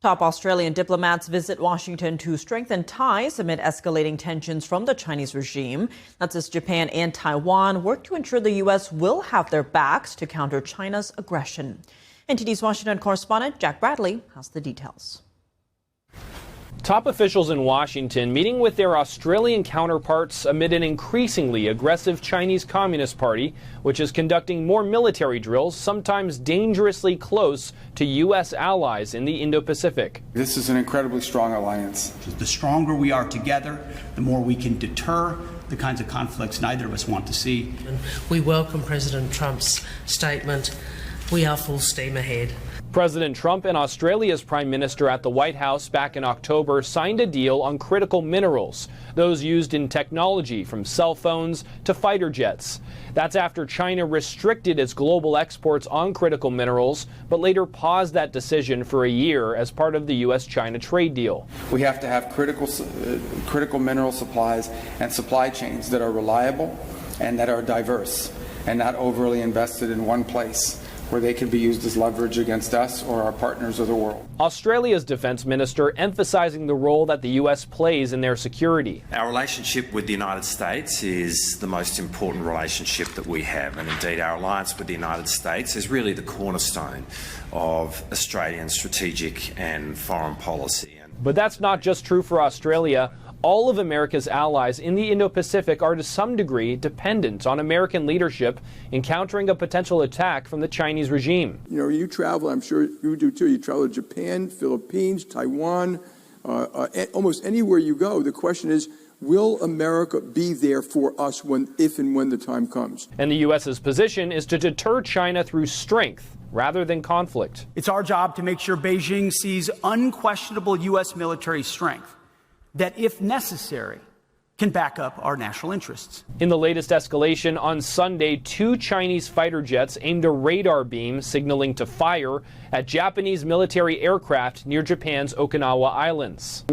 Top Australian diplomats visit Washington to strengthen ties amid escalating tensions from the Chinese regime. That's as Japan and Taiwan work to ensure the U.S. will have their backs to counter China's aggression. NTD's Washington correspondent Jack Bradley has the details. Top officials in Washington meeting with their Australian counterparts amid an increasingly aggressive Chinese Communist Party, which is conducting more military drills, sometimes dangerously close to U.S. allies in the Indo-Pacific. This is an incredibly strong alliance. The stronger we are together, the more we can deter the kinds of conflicts neither of us want to see. We welcome President Trump's statement. We are full steam ahead. President Trump and Australia's Prime Minister at the White House back in October signed a deal on critical minerals, those used in technology from cell phones to fighter jets. That's after China restricted its global exports on critical minerals, but later paused that decision for a year as part of the U.S.-China trade deal. We have to have critical mineral supplies and supply chains that are reliable and that are diverse and not overly invested in one place, where they can be used as leverage against us or our partners of the world. Australia's defense minister emphasizing the role that the U.S. plays in their security. Our relationship with the United States is the most important relationship that we have, and indeed our alliance with the United States is really the cornerstone of Australian strategic and foreign policy. But that's not just true for Australia. All of America's allies in the Indo-Pacific are to some degree dependent on American leadership in countering a potential attack from the Chinese regime. You know, you travel, I'm sure you do too, you travel to Japan, Philippines, Taiwan, almost anywhere you go. The question is, will America be there for us if and when the time comes? And the U.S.'s position is to deter China through strength rather than conflict. It's our job to make sure Beijing sees unquestionable U.S. military strength that, if necessary, can back up our national interests. In the latest escalation on Sunday, 2 Chinese fighter jets aimed a radar beam signaling to fire at Japanese military aircraft near Japan's Okinawa Islands.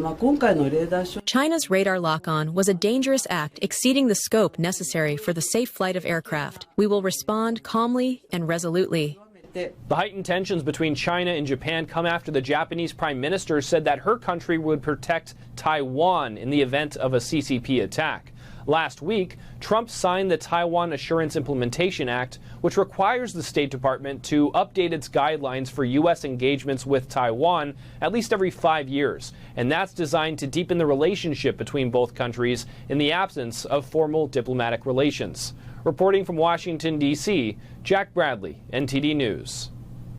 China's radar lock-on was a dangerous act exceeding the scope necessary for the safe flight of aircraft. We will respond calmly and resolutely. The heightened tensions between China and Japan come after the Japanese Prime Minister said that her country would protect Taiwan in the event of a CCP attack. Last week, Trump signed the Taiwan Assurance Implementation Act, which requires the State Department to update its guidelines for U.S. engagements with Taiwan at least every 5 years. And that's designed to deepen the relationship between both countries in the absence of formal diplomatic relations. Reporting from Washington, D.C., Jack Bradley, NTD News.